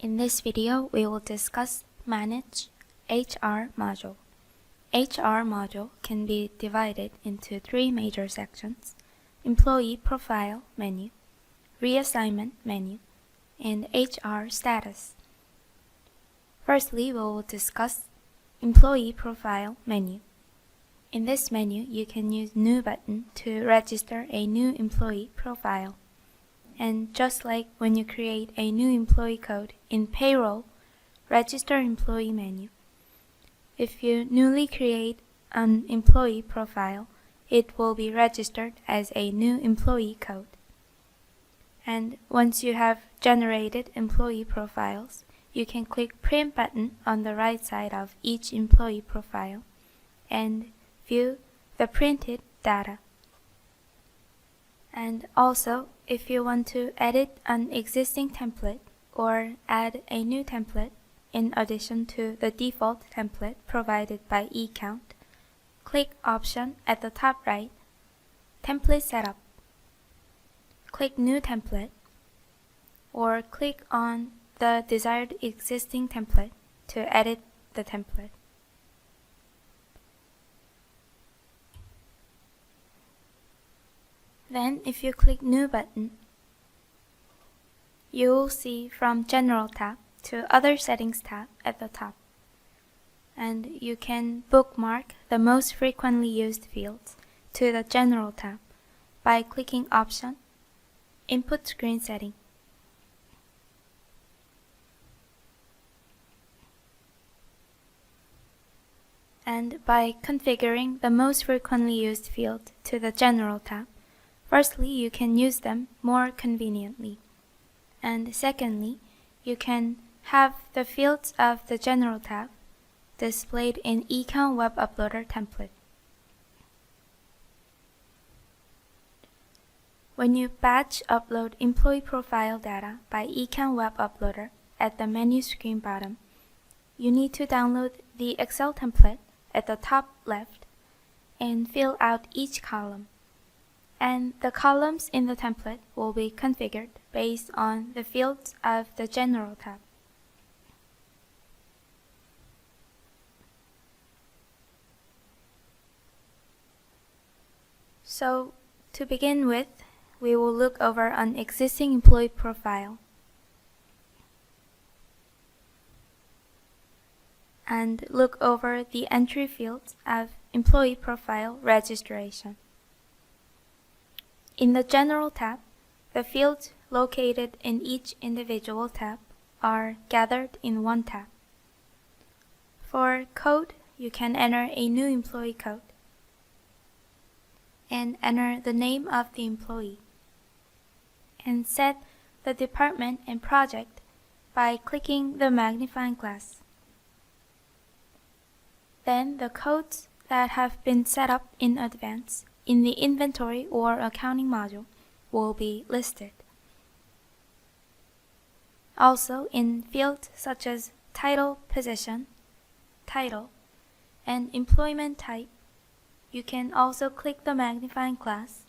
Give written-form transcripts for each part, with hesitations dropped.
In this video, we will discuss Manage HR module. HR module can be divided into three major sections: Employee Profile menu, Reassignment menu, and HR Status. Firstly, we will discuss Employee Profile menu. In this menu, you can use New button to register a new employee profile. And just like when you create a new employee code in Payroll, Register Employee menu. If you newly create an employee profile, it will be registered as a new employee code. And once you have generated employee profiles, you can click Print button on the right side of each employee profile and view the printed data. And also, if you want to edit an existing template or add a new template in addition to the default template provided by ECOUNT, click Option at the top right, Template Setup. Click New Template, or click on the desired existing template to edit the template. Then, if you click New button, you will see from General tab to Other Settings tab at the top. And you can bookmark the most frequently used fields to the General tab by clicking Option, Input Screen Setting. And by configuring the most frequently used field to the General tab, firstly, you can use them more conveniently. And secondly, you can have the fields of the General tab displayed in ECOUNT Web Uploader template. When you batch upload employee profile data by ECOUNT Web Uploader at the menu screen bottom, you need to download the Excel template at the top left and fill out each column. And the columns in the template will be configured based on the fields of the General tab. So, to begin with, we will look over an existing employee profile and look over the entry fields of employee profile registration. In the General tab, the fields located in each individual tab are gathered in one tab. For code, you can enter a new employee code and enter the name of the employee, and set the department and project by clicking the magnifying glass. Then the codes that have been set up in advance in the Inventory or Accounting module will be listed. Also, in fields such as Title Position, Title, and Employment Type, you can also click the magnifying glass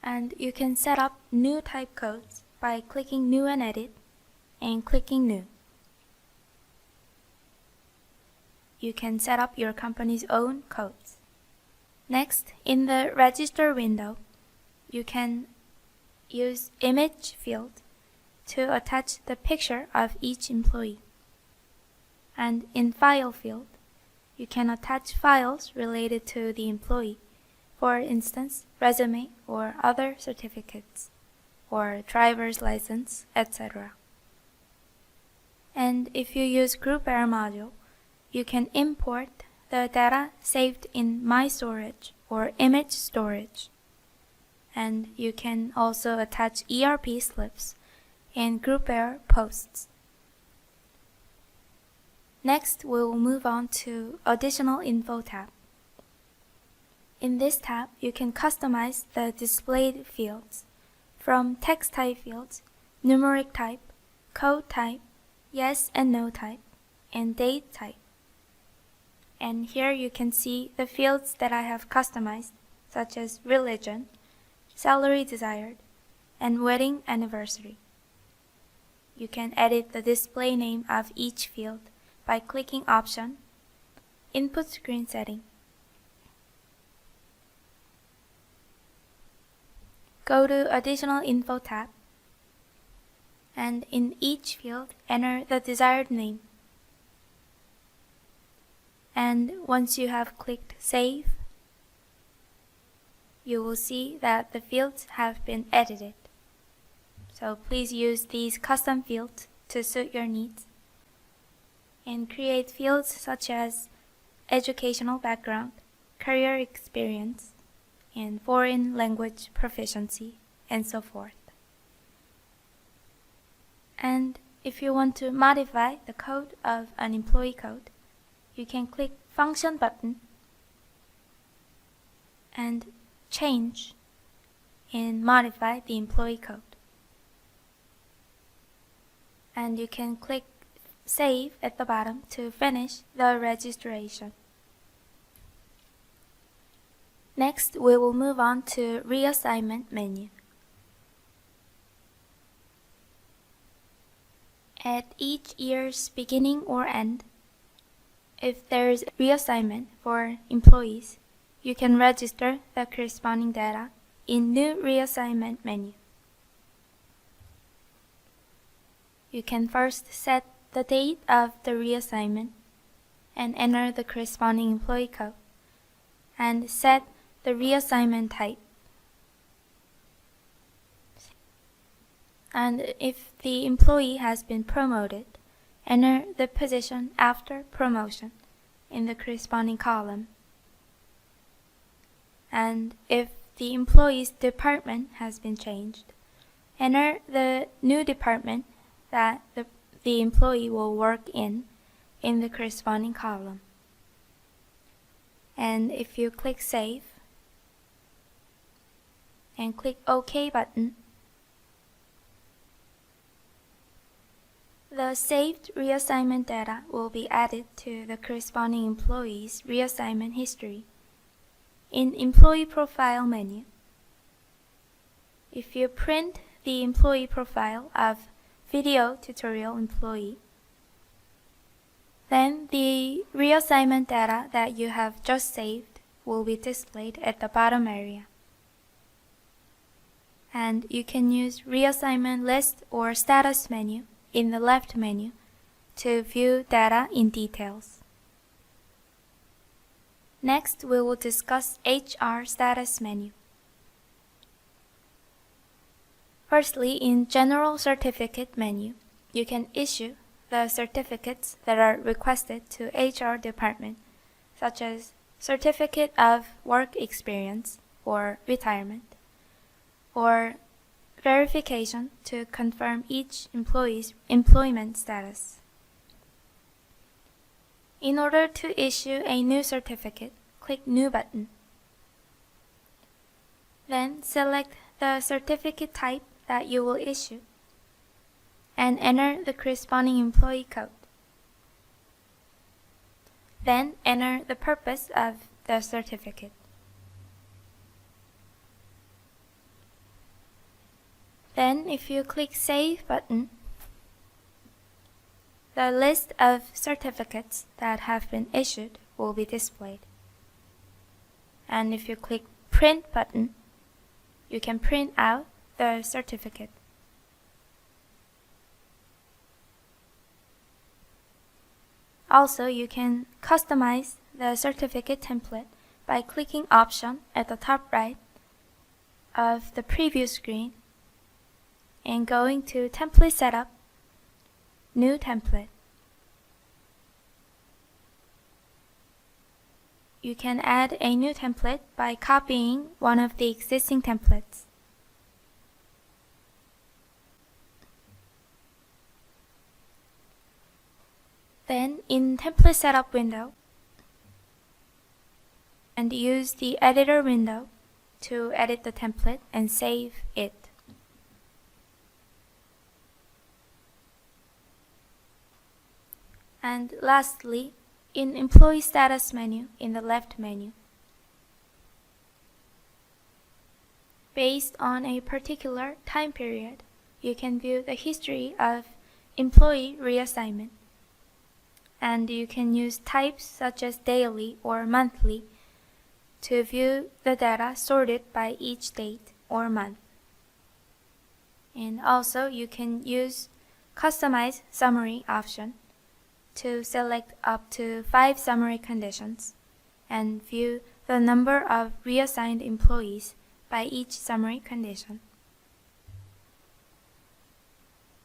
and you can set up new type codes by clicking New and Edit and clicking New. You can set up your company's own codes. Next, in the Register window, you can use Image field to attach the picture of each employee. And in File field, you can attach files related to the employee. For instance, resume or other certificates, or driver's license, etc. And if you use Group Error module, you can import the data saved in My Storage or Image Storage. And you can also attach ERP slips and Group Error posts. Next, we will move on to Additional Info tab. In this tab, you can customize the displayed fields from text type fields, numeric type, code type, yes and no type, and date type. And here you can see the fields that I have customized, such as religion, salary desired, and wedding anniversary. You can edit the display name of each field by clicking Option, Input Screen Setting. Go to Additional Info tab, and in each field, enter the desired name. And once you have clicked Save, you will see that the fields have been edited. So please use these custom fields to suit your needs, and create fields such as educational background, career experience, and foreign language proficiency, and so forth. And if you want to modify the code of an employee code, you can click Function button and change and modify the employee code. And you can click Save at the bottom to finish the registration. Next, we will move on to Reassignment menu. At each year's beginning or end, if there is reassignment for employees, you can register the corresponding data in New Reassignment menu. You can first set the date of the reassignment and enter the corresponding employee code, and set the reassignment type. And if the employee has been promoted, enter the position after promotion in the corresponding column. And if the employee's department has been changed, enter the new department that the employee will work in the corresponding column. And if you click Save and click OK button, the saved reassignment data will be added to the corresponding employee's reassignment history in Employee Profile menu. If you print the employee profile of Video Tutorial Employee, then the reassignment data that you have just saved will be displayed at the bottom area. And you can use Reassignment List or Status menu in the left menu to view data in details. Next, we will discuss HR Status menu. Firstly, in General Certificate menu, you can issue the certificates that are requested to HR department, such as Certificate of Work Experience or Retirement, or verification to confirm each employee's employment status. In order to issue a new certificate, click New button. Then select the certificate type that you will issue and enter the corresponding employee code. Then enter the purpose of the certificate. Then if you click Save button, the list of certificates that have been issued will be displayed. And if you click Print button, you can print out the certificate. Also, you can customize the certificate template by clicking Option at the top right of the preview screen and going to Template Setup, New Template. You can add a new template by copying one of the existing templates. Then in Template Setup window, and use the Editor window to edit the template and save it. And lastly, In Employee Status menu in the left menu, based on a particular time period, you can view the history of employee reassignment, and you can use types such as daily or monthly to view the data sorted by each date or month. And also you can use Customize Summary option to select up to 5 summary conditions and view the number of reassigned employees by each summary condition.